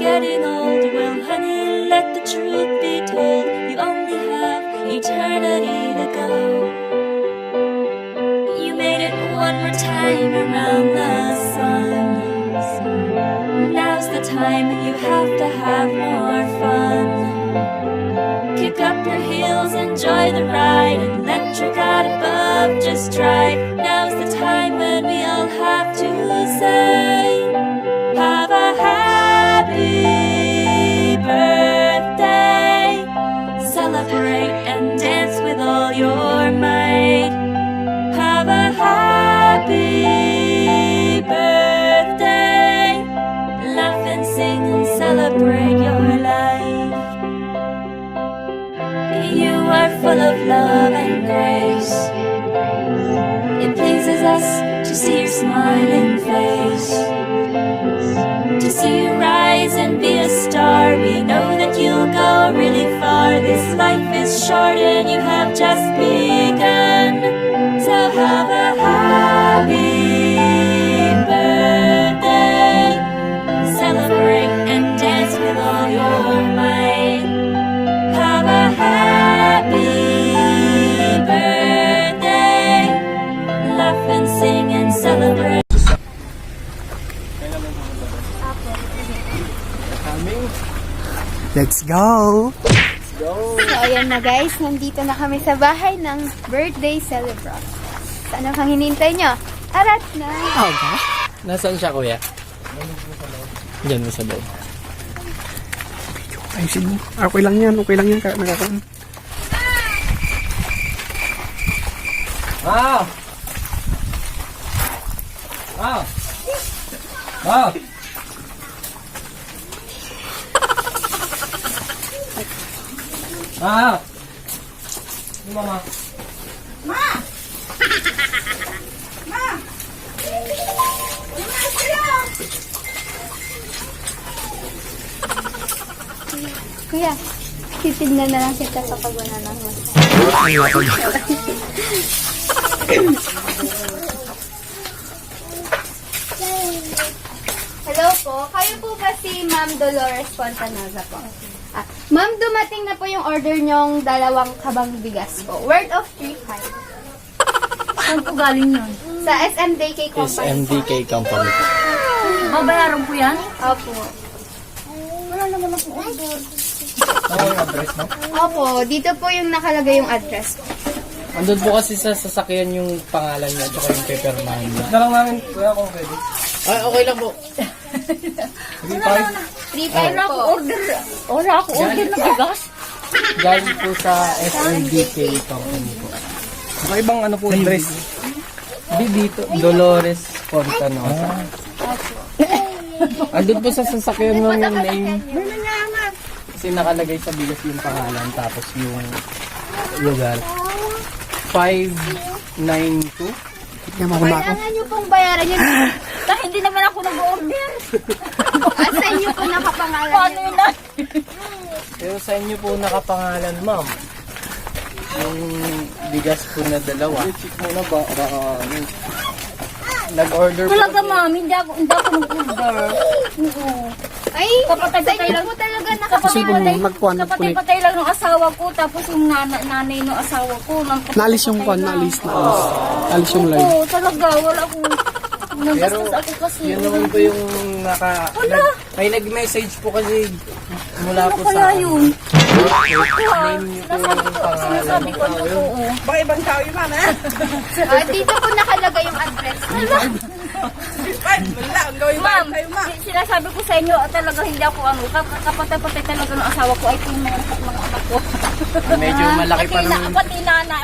getting old. Well, honey, let the truth be told. You only have eternity to go. You made it one more time around the sun. Now's the time you have to have more fun. Kick up your heels, enjoy the ride, and let your God above just drive. Now's the time when we all have to say, have a happy birthday. Celebrate and dance with all your might. Have a happy birthday. Laugh and sing and celebrate your life. You are full of love and grace. It pleases us to see your smiling face, to see you rise and be a star. We know that you'll go really far. This life is short and you have just begun. So have a happy birthday. Celebrate and dance with all your might. Have a happy birthday. Laugh and sing and celebrate. Let's go! So, ayan na guys. Nandito na kami sa bahay ng birthday celebrant. So, ano pang hinintay nyo? Arat na! Okay. Nasaan siya, kuya? Diyan mo sa loob. Ayusin mo. Okay lang yan. Okay lang yan. Nakakaan. Ah! Ah! Ah! Ah! Mama. Kuya, titignan na lang kita kapag wala na ako. Hello po. Kayo po ba si Ma'am Dolores Fontanaza po? Ma'am, dumating na po yung order nyong dalawang kabang bigas po. Worth of 3.5. Saan po galing yun? Sa SMDK Company. SMDK Company. Babayaran po yan? Opo. Wala naman akong order. Ano yung address mo? Opo, dito po yung nakalagay yung address. Andun po kasi sa sasakyan yung pangalan niya at yung paperman niya. Dalang namin, kuya, kung pwede. Ay, okay lang po. 3.5 Wala po. akong order. Wala akong order na bigas. Galing po sa SMDK Company po. Ibang ano po address? Di dito, Dolores Fontanosa. Andun po sa sasakyan mo yung name. Kasi nakalagay sa bigas yung pangalan tapos yung lugar. 592. Tignan mo kung ako. Kailangan nyo pong bayaran yun. Dahil hindi naman ako nag-order. At sa inyo po nakapangalan Paano yun. yun na? Pero sa inyo po nakapangalan, ma'am. Yung bigas po na dalawa. Check muna ba? Nag-order po. Talaga mami, hindi ako nag-order. Ay, Kapatay-patay sa lang. inyo po talaga Kasi kung nakapangalan. magkuhan po ni. Kapatay-patay lang ng asawa ko, tapos yung nanay ng asawa ko. Naalis yung kuhan. Naalis. Naalis yung live. Oo, talaga, wala akong... Pero Nagastos ako kasi. yun naman po yung may nag-message po kasi mula po Kaya sa yun. name niyo po yung pangalan. Sinasabi ko ang totoo. Dito po nakalagay yung address. Ma'am, sinasabi ko sa inyo, talaga hindi ako kapatay-patay talaga ng asawa ko ay yung mga anak ko. Medyo malaki pa naman.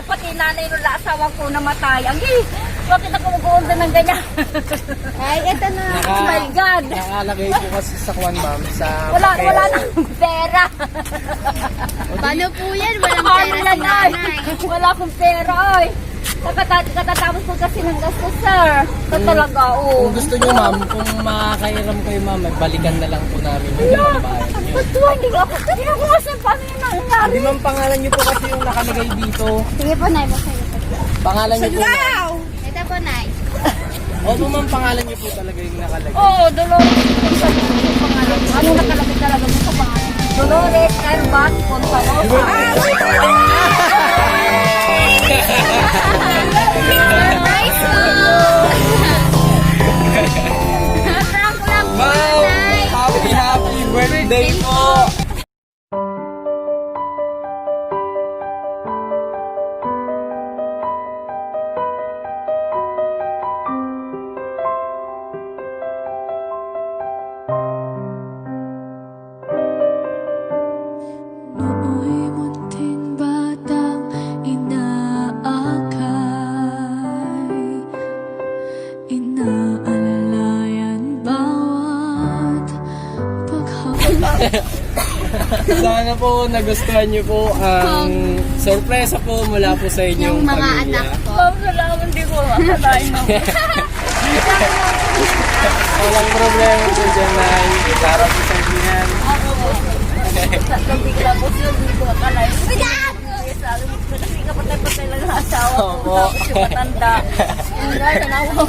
Pati nanay nung asawa ko namatay. Bakit ako mag-order ng ganyan? Ay, eto na. Oh my God! Nakalagay po kasi sa kwan, ma'am, sa Wala papel. na akong pera. Paano po yan? Walang Paano pera si yan, ay? nanay. Wala akong pera, ay. Katatapos ko kasi ng gasto, sir. Talaga, oo. Kung gusto niyo, ma'am, kung makakairam kayo, ma'am, balikan na lang po namin yung bahay niyo. Gusto, hindi ako kasi paano yun nangyari. Hindi, ma'am, pangalan niyo po kasi yung nakalagay dito. Sige po, Nay. Basta yun. Pangalan niyo po. Ito po, Nay. Opo, ma'am, pangalan niyo po talaga yung nakalagay. Oo, Dolores. Yung pangalan. Ano nakalagay bat, punta mo. Surprise po! Prank lang po, Nay. Happy birthday po! Nooy munting batang inaakay, inaalalayan bawat paghahapon. Sana po nagustuhan niyo po ang sorpresa po mula po sa inyong Yung mga pamilya. anak ko. Ma'am, salamat, hindi ko akalain na. Walang problema po dyan, Nay. Para po sa inyo yan. Bigla po siya, hindi ko akalain. Sabi mo, kasi kapatay-patay lang ang asawa ko. Opo. Tapos yung matanda. Yung gano'n ako.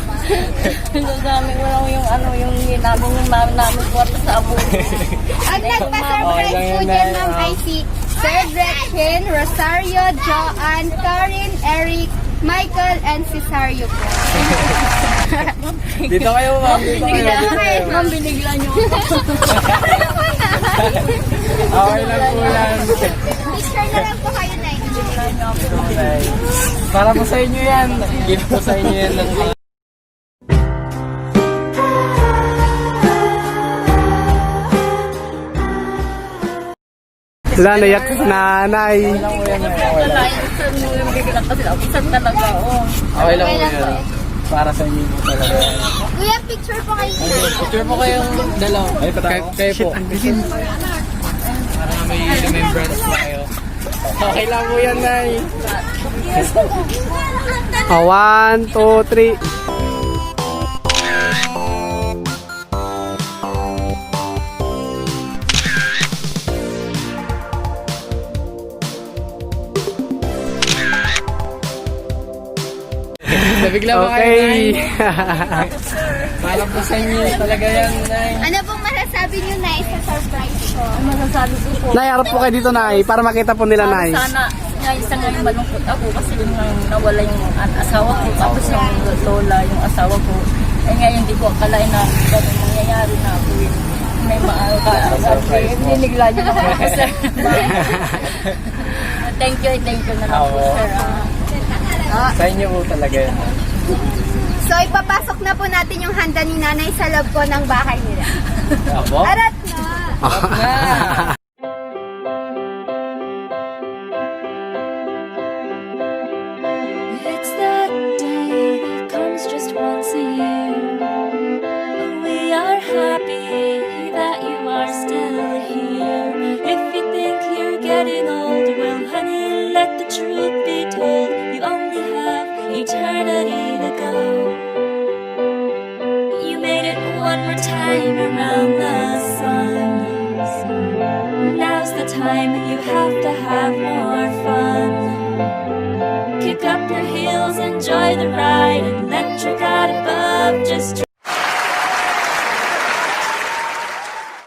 Gagamit mo lang yung ano, yung ginamit yung mami namin kwarto sa abo. Ang nagpa-surprise Okay, po Nay. dyan, ma'am, ay si Sir Gretchen, Rosario, Joanne, Karin, Eric, Michael, and Cesario po. Dito kayo, ma'am. Dito kayo. Dito kayo. Ma'am, biniglan niyo. Okay lang po yan. Picture na lang po kayo, Nay. Okay. Para po sa inyo yan. Gift po sa inyo yan ng Wala, naiyak sa nanay. lang po yan. Okay lang. Akalain sa mo yung biglang kasi napisan talaga. Oh. Okay lang po Okay lang po yan. Para sa inyo po talaga. Kuya, picture po kayo. Picture po kayong dalaw. Kayo po. Para may remembrance po kayo. Okay lang po yan, Nay. 1, 2, 3. Nabigla ba kayo, Nay? Okay. Para po sa inyo talaga yan, Nay. Ano pong masasabi niyo, Nay, sa surprise ko? Ang masasabi ko po. Nay, harap po kayo dito, Nay, para makita po nila, Nay. Sana ngayon sa ngayon malungkot ako kasi yung nawala yung asawa ko tapos yung lola yung asawa ko. Eh ngayon hindi ko akalain na ganun mangyayari na ako yun. May maaasabi. Binigla niyo naman ako, sir. Thank you na lang po, sir. Sa inyo po talaga yan. So, ipapasok na po natin yung handa ni Nanay sa loob po ng bahay nila. Apo? Arat na! It's that day that comes just once a year. We are happy that you are still here. If you think you're getting old, well, honey, let the truth be told. You only have eternity to go. You made it one more time around the sun. Now's the time you have to have more fun. Kick up your heels, enjoy the ride, and let your God above just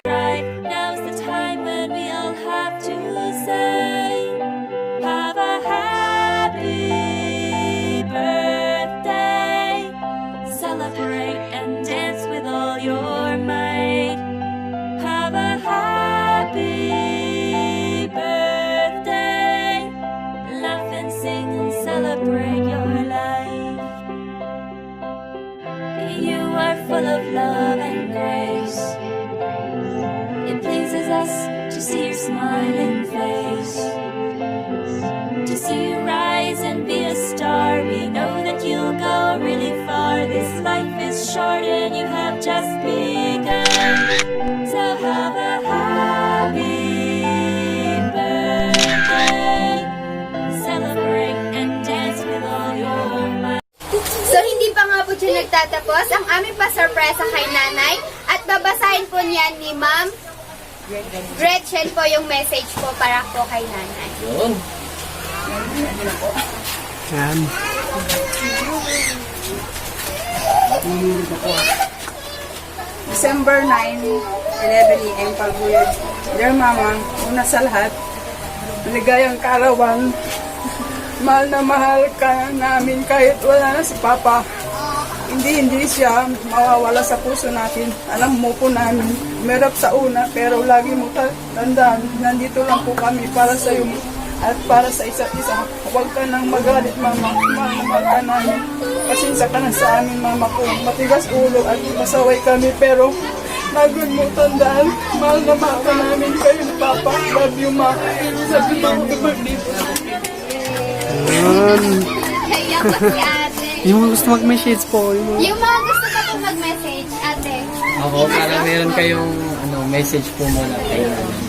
drive. Now's the time when we all have to say, have a happy birthday. Celebrate and dance with all your might. Have a happy birthday. Laugh and sing and celebrate your life. You are full of love and grace. It pleases us to see your smiling face. To see you rise and be a star. We know that you'll go really far. This life is short and you have just begun. So have a happy birthday. Celebrate and dance with all your might. So, hindi pa nga po dyan nagtatapos ang aming pa-surpresa kay Nanay at babasahin po niyan ni Ma'am Gretchen po yung message po para po kay Nanay. Yun. Yan. December 9, 11 a.m. Paguyod. Dear Mama, una sa lahat, Maligayang kaarawan. Mahal na mahal ka namin kahit wala na si Papa. Hindi siya mawawala sa puso natin. Alam mo po namin, merap sa una, pero lagi mo tandaan, nandito lang po kami para sa iyo at para sa isa't isa. Huwag ka nang magalit, Mama. Mahal ka namin. Pasensya ka na sa amin, Mama ko. Matigas ulo at masaway kami, pero lagi mo tandaan, mahal na mahal ka namin kayo ni Papa. Love you, Ma. Sabi mo, happy birthday. Yun. Kaya po si ate. Yung mga gusto mag-message po. Yung mga gusto pa po mag-message, ate. Ako, para meron kayong message po muna kay nanay.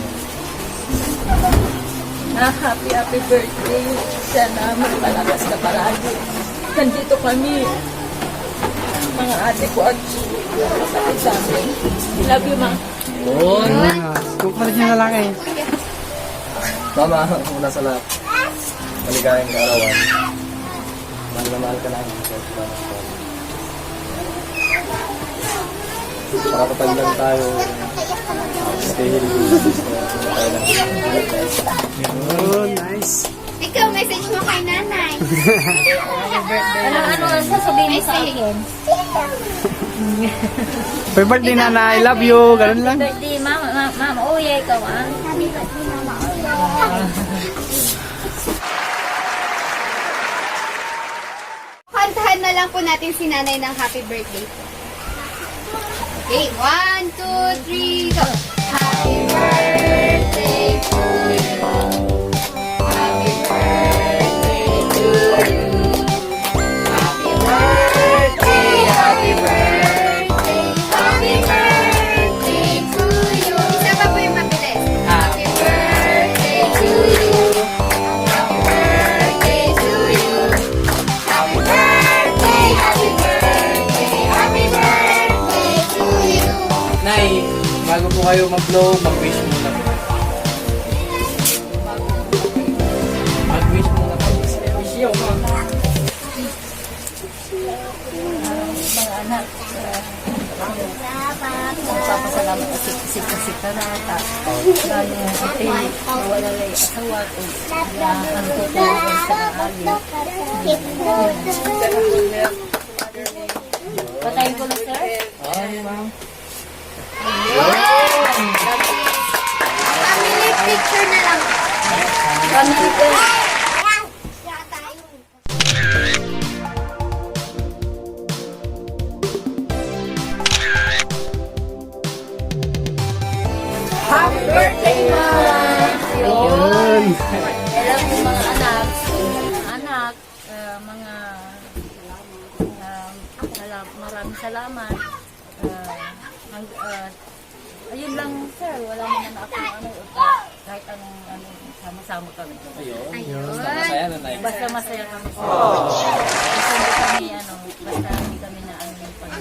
Happy birthday. Sana magpalakas ka palagi. Nandito kami. Mga ate ko at kapatid sa amin. Love you, Ma. Yun. Kung pala siya lalaki. Mama, una sa lahat. Maligayang kaarawan. Mahal na mahal ka namin. Para kapag tayo, stay healthy. Yun, nice. Ikaw, message mo kay nanay. Ano ang sasabihin mo sa akin? Happy birthday, Nanay. Love you. Ganun lang. Birthday, Mama. Uye, ikaw ah. Kantahan na lang po natin si nanay ng happy birthday. Okay, 1, 2, 3, go! Happy birthday to you. Happy birthday to you. Happy birthday, happy birthday, happy birthday to you. Isa pa po yung mabilis. Happy birthday to you. Happy birthday to you. Happy birthday, happy birthday, happy birthday to you. Nay, bago po kayo mag-blow, mag-wish muna po. Mag-wish muna po. Wish you, Ma. Mga anak. Magpapasalamat kasi ka na. Lalo yung ate, wala lang yung asawa ko. Ang tutulungan sa ali. Patayin ko na, sir. Ay, ma'am. Family picture na lang. Family ko. Happy birthday, Mom! Yun. I love you, mga anak. Maraming salamat. Ayun lang, sir. Wala naman ako kahit anong sama-sama kami. Ayun. Basta masaya na tayo. Basta masaya kami. Basta hindi kami, basta hindi kami na yung pag